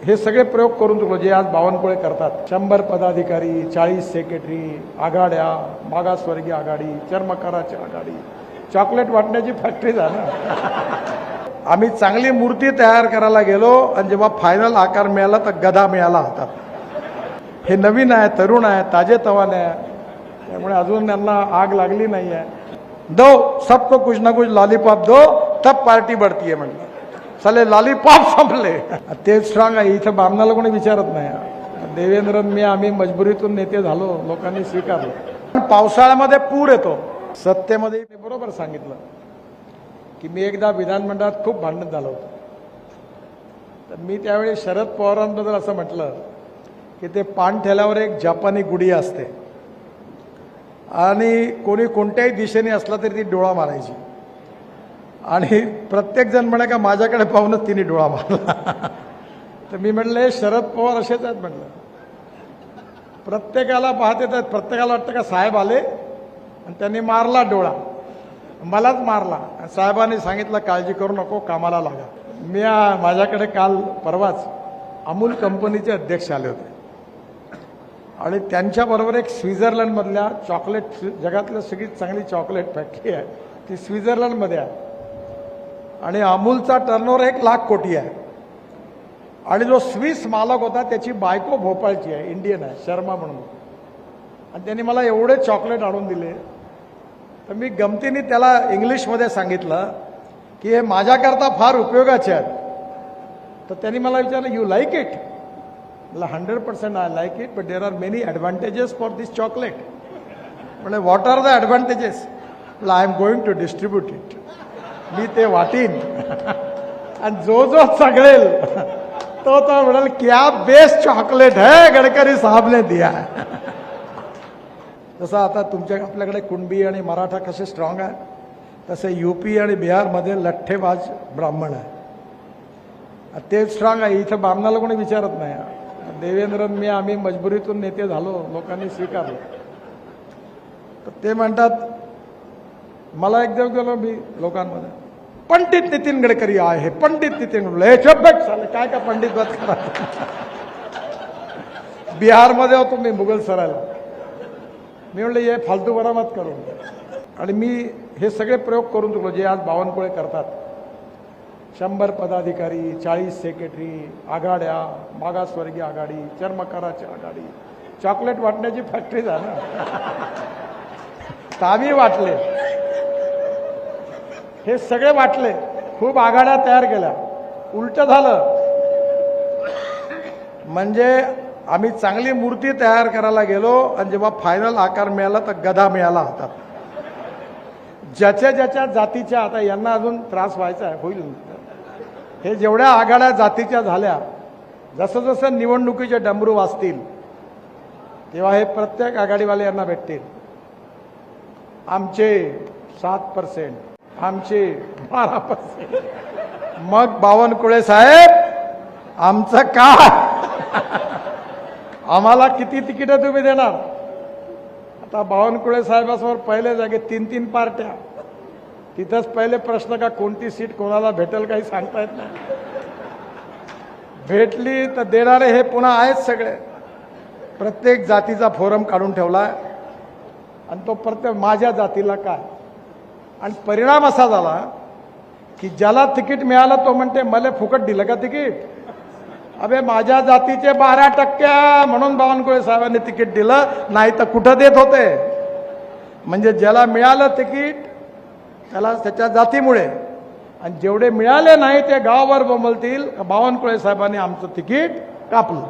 हे सगळे प्रयोग करून चुकलो जे आज बावनकुळे करतात. 100 पदाधिकारी, 40 सेक्रेटरी, आघाड्या, मागासवर्गीय आघाडी, चर्मकाराची आघाडी, चॉकलेट वाटण्याची फॅक्टरी झाली. आम्ही चांगली मूर्ती तयार करायला गेलो आणि जेव्हा फायनल आकार मिळाला तर गदा मिळाला हातात. हे नवीन आहे, तरुण आहे, ताजेतवाने आहे, त्यामुळे अजून त्यांना आग लागली नाही आहे. दो सबको कुछ ना कुछ लॉलीपॉप दो तब पार्टी बढ़ती है म्हणलं. साले लॉलीपॉप संपले. ते स्ट्रॉंग आहे. इथं बामणाला कोणी विचारत नाही. देवेंद्र मी आम्ही मजबुरीतून नेते झालो, लोकांनी स्वीकारलं. पावसाळ्यामध्ये पूर येतो. सत्तेमध्ये मी बरोबर सांगितलं की मी एकदा विधानमंडळात खूप भांडण झालं होतं. तर मी त्यावेळी शरद पवारांबद्दल असं म्हटलं की ते पान ठेल्यावर एक जपानी गुढी असते आणि कोणी कोणत्याही दिशेने असला तरी ती डोळा मारायची आणि प्रत्येकजण म्हणे का माझ्याकडे पाहूनच तिने डोळा मारला. तर मी म्हटलं शरद पवार असेच आहेत म्हटलं. प्रत्येकाला पाहत येतात, प्रत्येकाला वाटतं का साहेब आले आणि त्यांनी मारला डोळा, मलाच मारला. साहेबांनी सांगितलं काळजी करू नको, कामाला लागा. मी माझ्याकडे काल परवाच अमूल कंपनीचे अध्यक्ष आले होते आणि त्यांच्याबरोबर एक स्वित्झर्लंडमधल्या चॉकलेट, जगातल्या सगळीत चांगली चॉकलेट फॅक्टरी आहे ती स्वित्झर्लंडमध्ये आहे आणि अमूलचा टर्नओव्हर 1,00,000 कोटी आहे आणि जो स्विस मालक होता त्याची बायको भोपाळची आहे, इंडियन आहे, शर्मा म्हणून. आणि त्यांनी मला एवढे चॉकलेट आणून दिले. तर मी गमतीने त्याला इंग्लिशमध्ये सांगितलं की हे माझ्याकरता फार उपयोगाचे आहेत. तर त्यांनी मला विचारलं यू लाईक इट? मला 100% I like it but there are many advantages for this chocolate. म्हणजे what are the advantages? I am going to distribute it. मी ते वाटीन आणि जो जो सगळेल तो तो म्हणाल क्या बेस्ट चॉकलेट है गडकरी साहब ने दिया. जसं आता आपल्याकडे कुणबी आणि मराठा कसे स्ट्रॉंग आहे, तसे यूपी आणि बिहारमध्ये लठ्ठेबाज ब्राह्मण आहे. ते स्ट्रॉंग आहे. इथं बामणाला कोणी विचारत नाही. देवेंद्र मी आम्ही मजबुरीतून नेते झालो, लोकांनी स्वीकारलं. तर ते म्हणतात, मला एकदा गेलो मी लोकांमध्ये, पंडित नितीन गडकरी आहे, पंडित नितीन. हे चब्बट झालं काय का पंडित बात करा. बिहारमध्ये होतो मी मुघल सरायला. मी म्हणलं हे फालतू बरा मत करू. आणि मी हे सगळे प्रयोग करून चुकलो जे आज बावनकुळे करतात. 100 पदाधिकारी, 40 सेक्रेटरी, आघाड्या, मागासवर्गीय आघाडी, चर्मकाराची आघाडी, चॉकलेट वाटण्याची फॅक्टरी झाली. आम्ही वाटले, हे सगळे वाटले, खूप आघाड्या तयार केल्या. उलट झालं. म्हणजे आम्ही चांगली मूर्ती तयार करायला गेलो आणि जेव्हा फायनल आकार मिळाला तर गदा मिळाला हातात. ज्याच्या ज्याच्या जातीच्या, आता यांना अजून त्रास व्हायचा आहे, होईल. हे जेवढ्या आघाड्या जातीच्या झाल्या, जसं जसं निवडणुकीचे डमरू वाजतील तेव्हा हे प्रत्येक आघाडीवाले यांना भेटतील. आमचे 7%, आमचे 12%. मग बावनकुळे साहेब आमचं काय? आम्हाला किती तिकीटं तुम्ही देणार? आता बावनकुळे साहेबासमोर पहिले जागे 3-3 पार्ट्या. तिथंच पहिले प्रश्न का कोणती सीट कोणाला भेटेल काही सांगता येत नाही. भेटली तर देणारे हे पुन्हा आहेत सगळे. प्रत्येक जातीचा फोरम काढून ठेवलाय आणि तो प्रत्येक माझ्या जातीला काय. आणि परिणाम असा झाला की ज्याला तिकीट मिळालं तो म्हणते मला फुकट दिलं का तिकीट? अबे माझ्या जातीचे 12% म्हणून बावनकुळे साहेबांनी तिकीट दिलं, नाही तर कुठं देत होते. म्हणजे ज्याला मिळालं तिकीट त्याला त्याच्या जातीमुळे, आणि जेवढे मिळाले नाही ते गावभर बोंबलतील बावनकुळे साहेबांनी आमचं तिकीट कापलं.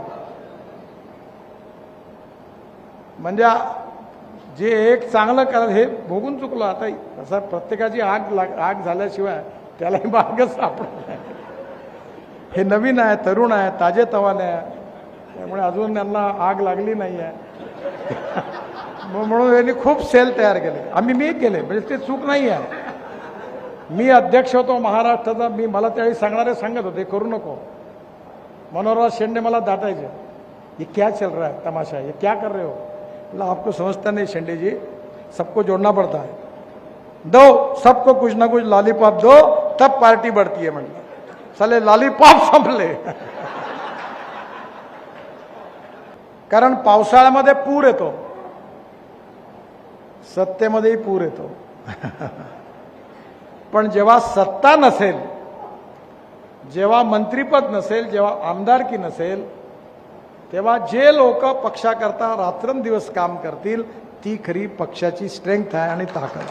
म्हणजे जे एक चांगलं करा हे भोगून चुकलं. आता असं प्रत्येकाची आग झाल्याशिवाय त्यालाही मार्गच सापडत नाही. हे नवीन आहे, तरुण आहे, ताजेतवाने आहे, त्यामुळे अजून त्यांना आग लागली नाही आहे. म्हणून त्यांनी खूप सेल तयार केले. मी केले, म्हणजे ते चूक नाही आहे. मी अध्यक्ष होतो महाराष्ट्राचा. मला त्यावेळी सांगणारे सांगत होते करू नको. मनोहरराव शेंडे मला दाटायचे, ये क्या चल रहा है तमाशा, ये क्या कर रहे हो? मतलब आपको समझता नहीं शेंडे जी, सबको जोड़ना पड़ता है. दो सबको कुछ ना कुछ लॉलीपॉप दो तब पार्टी बढ़ती है. म्हणलं साले लॉलीपॉप संपले. कारण पावसाळ्यामध्ये पूर येतो, सत्तेमध्येही पूर येतो. पण जेव्हा सत्ता नसेल, जेव्हा मंत्रिपद नसेल, जेव्हा आमदारकी नसेल, तेव्हा जे लोक पक्षाकरता रात्रंदिवस काम करतील ती खरी पक्षाची स्ट्रेंथ आहे आणि ताकद.